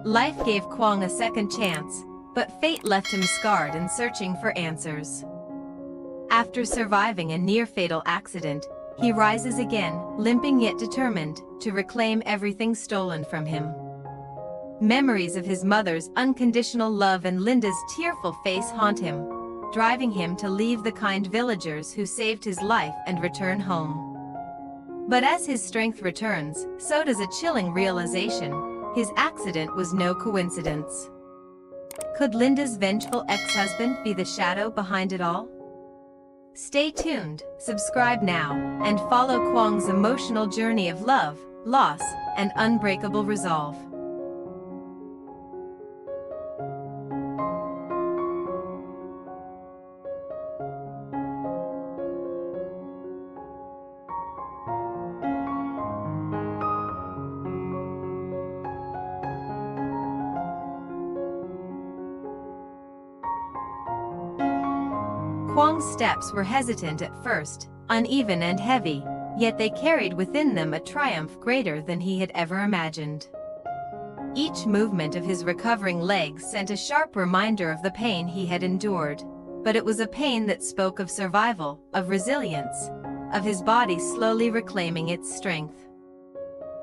Life gave Quang a second chance, but fate left him scarred and searching for answers. After surviving a near-fatal accident, he rises again, limping yet determined, to reclaim everything stolen from him. Memories of his mother's unconditional love and Linda's tearful face haunt him, driving him to leave the kind villagers who saved his life and return home. But as his strength returns, so does a chilling realization: his accident was no coincidence. Could Linda's vengeful ex-husband be the shadow behind it all? Stay tuned, subscribe now, and follow Quang's emotional journey of love, loss, and unbreakable resolve. Quang's steps were hesitant at first, uneven and heavy, yet they carried within them a triumph greater than he had ever imagined. Each movement of his recovering legs sent a sharp reminder of the pain he had endured, but it was a pain that spoke of survival, of resilience, of his body slowly reclaiming its strength.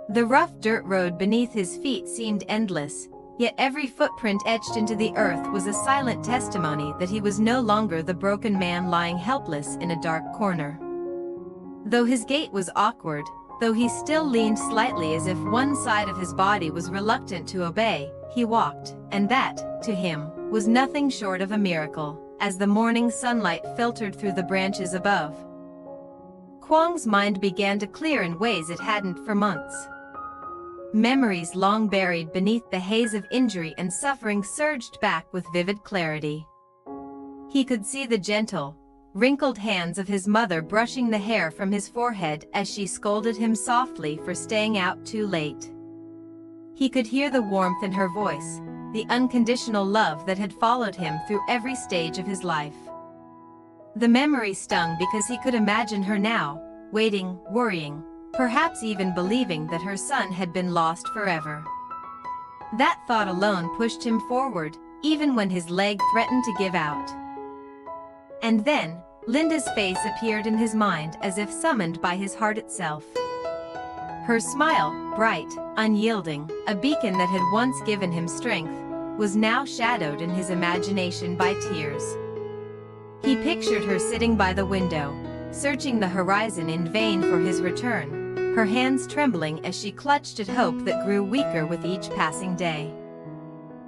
The rough dirt road beneath his feet seemed endless, yet every footprint etched into the earth was a silent testimony that he was no longer the broken man lying helpless in a dark corner. Though his gait was awkward, though he still leaned slightly as if one side of his body was reluctant to obey, he walked, and that, to him, was nothing short of a miracle, as the morning sunlight filtered through the branches above. Quang's mind began to clear in ways it hadn't for months. Memories long buried beneath the haze of injury and suffering surged back with vivid clarity. He could see the gentle, wrinkled hands of his mother brushing the hair from his forehead as she scolded him softly for staying out too late. He could hear the warmth in her voice, the unconditional love that had followed him through every stage of his life. The memory stung because he could imagine her now, waiting, worrying, perhaps even believing that her son had been lost forever. That thought alone pushed him forward, even when his leg threatened to give out. And then, Linda's face appeared in his mind as if summoned by his heart itself. Her smile, bright, unyielding, a beacon that had once given him strength, was now shadowed in his imagination by tears. He pictured her sitting by the window, searching the horizon in vain for his return, her hands trembling as she clutched at hope that grew weaker with each passing day.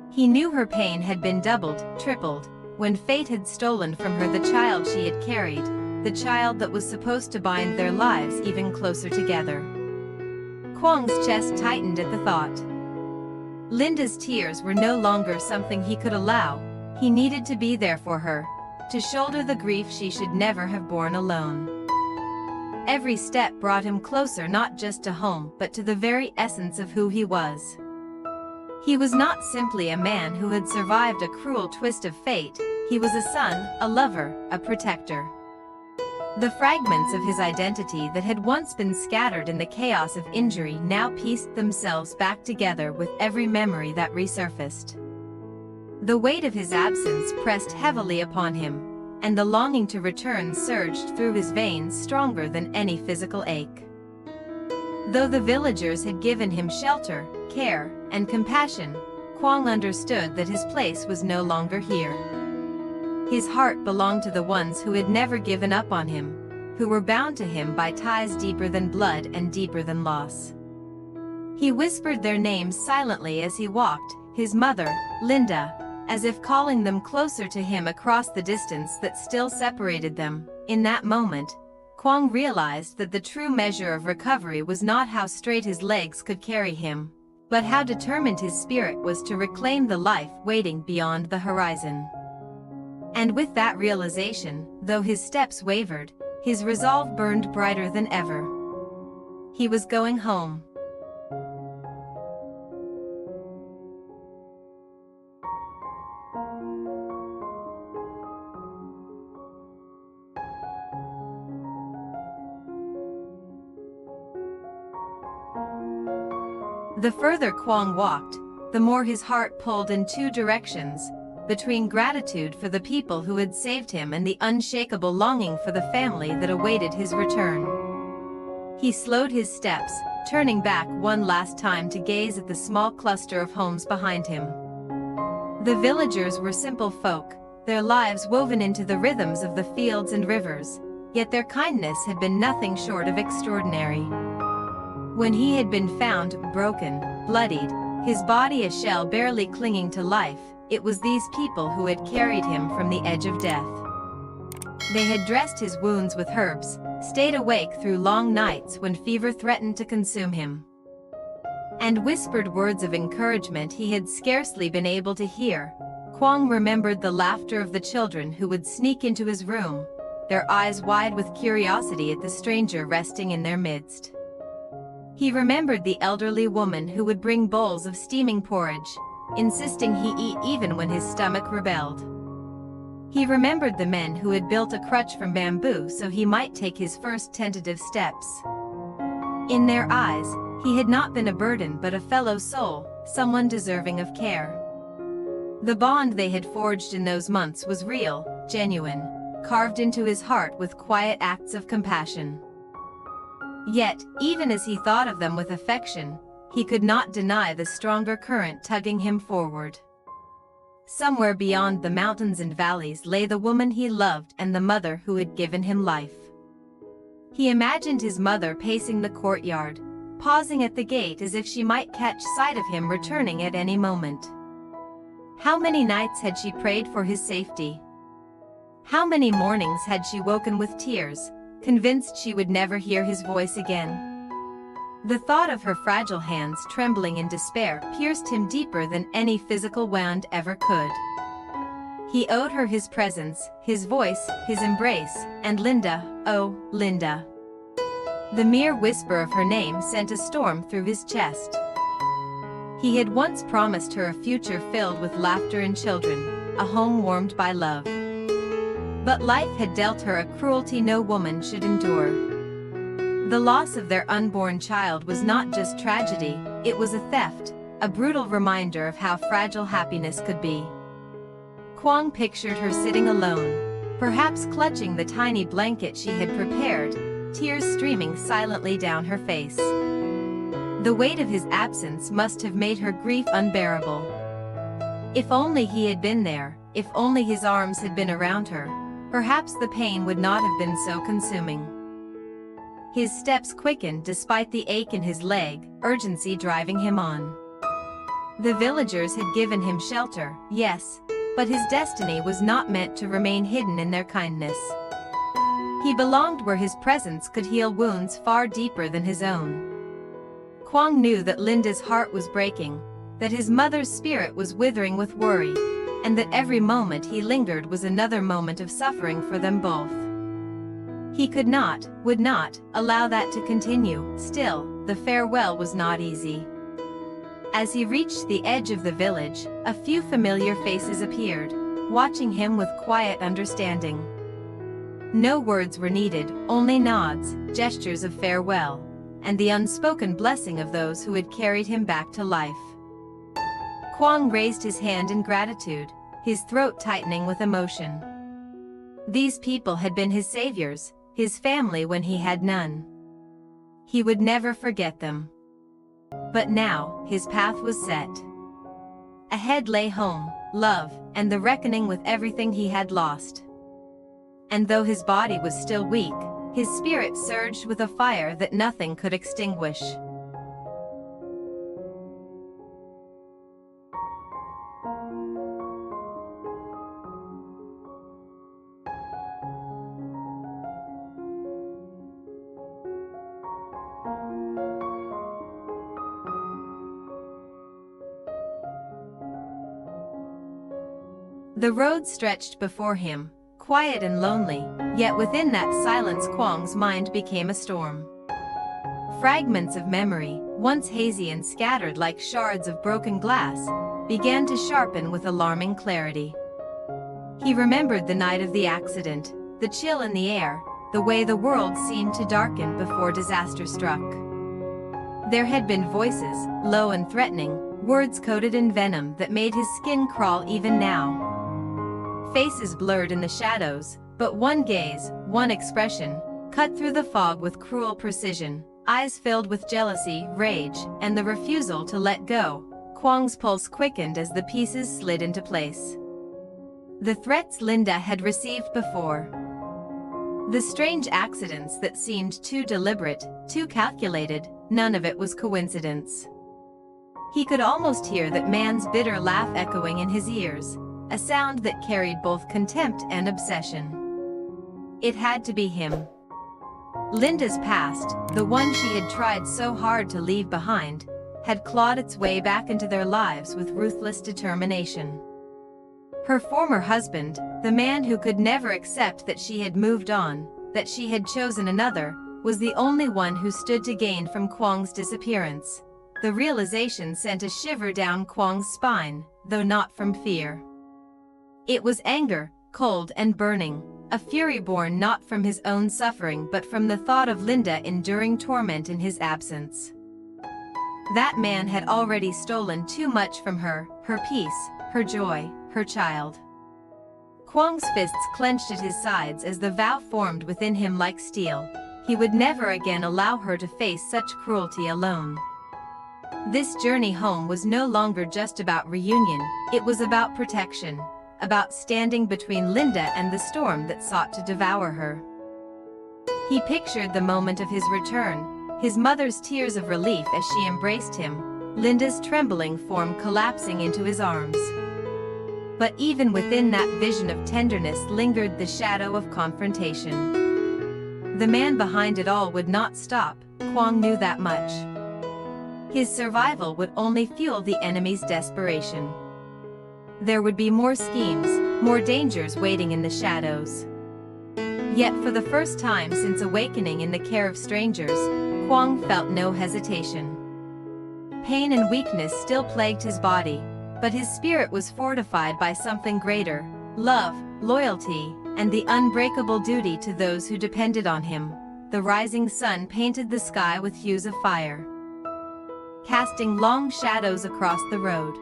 He knew her pain had been doubled, tripled, when fate had stolen from her the child she had carried, the child that was supposed to bind their lives even closer together. Quang's chest tightened at the thought. Linda's tears were no longer something he could allow. He needed to be there for her, to shoulder the grief she should never have borne alone. Every step brought him closer not just to home but to the very essence of who he was. He was not simply a man who had survived a cruel twist of fate, he was a son, a lover, a protector. The fragments of his identity that had once been scattered in the chaos of injury now pieced themselves back together with every memory that resurfaced. The weight of his absence pressed heavily upon him, and the longing to return surged through his veins stronger than any physical ache. Though the villagers had given him shelter, care, and compassion, Quang understood that his place was no longer here. His heart belonged to the ones who had never given up on him, who were bound to him by ties deeper than blood and deeper than loss. He whispered their names silently as he walked, his mother, Linda, as if calling them closer to him across the distance that still separated them. In that moment, Quang realized that the true measure of recovery was not how straight his legs could carry him, but how determined his spirit was to reclaim the life waiting beyond the horizon. And with that realization, though his steps wavered, his resolve burned brighter than ever. He was going home. The further Quang walked, the more his heart pulled in two directions, between gratitude for the people who had saved him and the unshakable longing for the family that awaited his return. He slowed his steps, turning back one last time to gaze at the small cluster of homes behind him. The villagers were simple folk, their lives woven into the rhythms of the fields and rivers, yet their kindness had been nothing short of extraordinary. When he had been found, broken, bloodied, his body a shell barely clinging to life, it was these people who had carried him from the edge of death. They had dressed his wounds with herbs, stayed awake through long nights when fever threatened to consume him, and whispered words of encouragement he had scarcely been able to hear. Quang remembered the laughter of the children who would sneak into his room, their eyes wide with curiosity at the stranger resting in their midst. He remembered the elderly woman who would bring bowls of steaming porridge, insisting he eat even when his stomach rebelled. He remembered the men who had built a crutch from bamboo so he might take his first tentative steps. In their eyes, he had not been a burden but a fellow soul, someone deserving of care. The bond they had forged in those months was real, genuine, carved into his heart with quiet acts of compassion. Yet, even as he thought of them with affection, he could not deny the stronger current tugging him forward. Somewhere beyond the mountains and valleys lay the woman he loved and the mother who had given him life. He imagined his mother pacing the courtyard, pausing at the gate as if she might catch sight of him returning at any moment. How many nights had she prayed for his safety? How many mornings had she woken with tears, convinced she would never hear his voice again? The thought of her fragile hands trembling in despair pierced him deeper than any physical wound ever could. He owed her his presence, his voice, his embrace, and Linda, oh, Linda. The mere whisper of her name sent a storm through his chest. He had once promised her a future filled with laughter and children, a home warmed by love. But life had dealt her a cruelty no woman should endure. The loss of their unborn child was not just tragedy, it was a theft, a brutal reminder of how fragile happiness could be. Quang pictured her sitting alone, perhaps clutching the tiny blanket she had prepared, tears streaming silently down her face. The weight of his absence must have made her grief unbearable. If only he had been there, if only his arms had been around her, perhaps the pain would not have been so consuming. His steps quickened despite the ache in his leg, urgency driving him on. The villagers had given him shelter, yes, but his destiny was not meant to remain hidden in their kindness. He belonged where his presence could heal wounds far deeper than his own. Quang knew that Linda's heart was breaking, that his mother's spirit was withering with worry, and that every moment he lingered was another moment of suffering for them both. He could not, would not, allow that to continue. Still, the farewell was not easy. As he reached the edge of the village, a few familiar faces appeared, watching him with quiet understanding. No words were needed, only nods, gestures of farewell, and the unspoken blessing of those who had carried him back to life. Quang raised his hand in gratitude, his throat tightening with emotion. These people had been his saviors, his family when he had none. He would never forget them. But now, his path was set. Ahead lay home, love, and the reckoning with everything he had lost. And though his body was still weak, his spirit surged with a fire that nothing could extinguish. The road stretched before him, quiet and lonely, yet within that silence Quang's mind became a storm. Fragments of memory, once hazy and scattered like shards of broken glass, began to sharpen with alarming clarity. He remembered the night of the accident, the chill in the air, the way the world seemed to darken before disaster struck. There had been voices, low and threatening, words coated in venom that made his skin crawl even now. Faces blurred in the shadows, but one gaze, one expression, cut through the fog with cruel precision. Eyes filled with jealousy, rage, and the refusal to let go. Quang's pulse quickened as the pieces slid into place. The threats Linda had received before. The strange accidents that seemed too deliberate, too calculated, none of it was coincidence. He could almost hear that man's bitter laugh echoing in his ears, a sound that carried both contempt and obsession. It had to be him. Linda's past, the one she had tried so hard to leave behind, had clawed its way back into their lives with ruthless determination. Her former husband, the man who could never accept that she had moved on, that she had chosen another, was the only one who stood to gain from Quang's disappearance. The realization sent a shiver down Quang's spine, though not from fear. It was anger, cold and burning, a fury born not from his own suffering but from the thought of Linda enduring torment in his absence. That man had already stolen too much from her, her peace, her joy, her child. Quang's fists clenched at his sides as the vow formed within him like steel. He would never again allow her to face such cruelty alone. This journey home was no longer just about reunion, it was about protection, about standing between Linda and the storm that sought to devour her. He pictured the moment of his return, his mother's tears of relief as she embraced him, Linda's trembling form collapsing into his arms. But even within that vision of tenderness lingered the shadow of confrontation. The man behind it all would not stop, Quang knew that much. His survival would only fuel the enemy's desperation. There would be more schemes, more dangers waiting in the shadows. Yet for the first time since awakening in the care of strangers, Quang felt no hesitation. Pain and weakness still plagued his body, but his spirit was fortified by something greater: love, loyalty, and the unbreakable duty to those who depended on him. The rising sun painted the sky with hues of fire, casting long shadows across the road.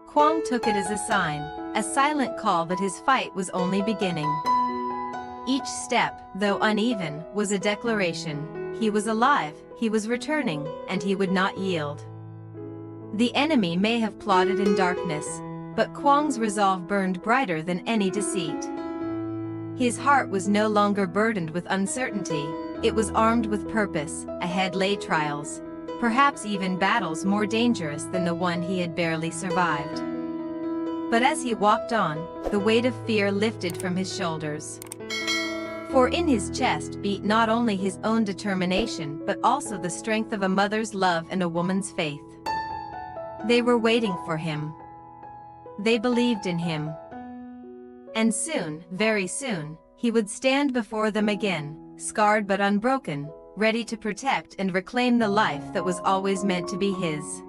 Quang took it as a sign, a silent call that his fight was only beginning. Each step, though uneven, was a declaration. He was alive, he was returning, and he would not yield. The enemy may have plotted in darkness, but Quang's resolve burned brighter than any deceit. His heart was no longer burdened with uncertainty, it was armed with purpose. Ahead lay trials, perhaps even battles more dangerous than the one he had barely survived. But as he walked on, the weight of fear lifted from his shoulders. For in his chest beat not only his own determination but also the strength of a mother's love and a woman's faith. They were waiting for him. They believed in him. And soon, very soon, he would stand before them again, scarred but unbroken, ready to protect and reclaim the life that was always meant to be his.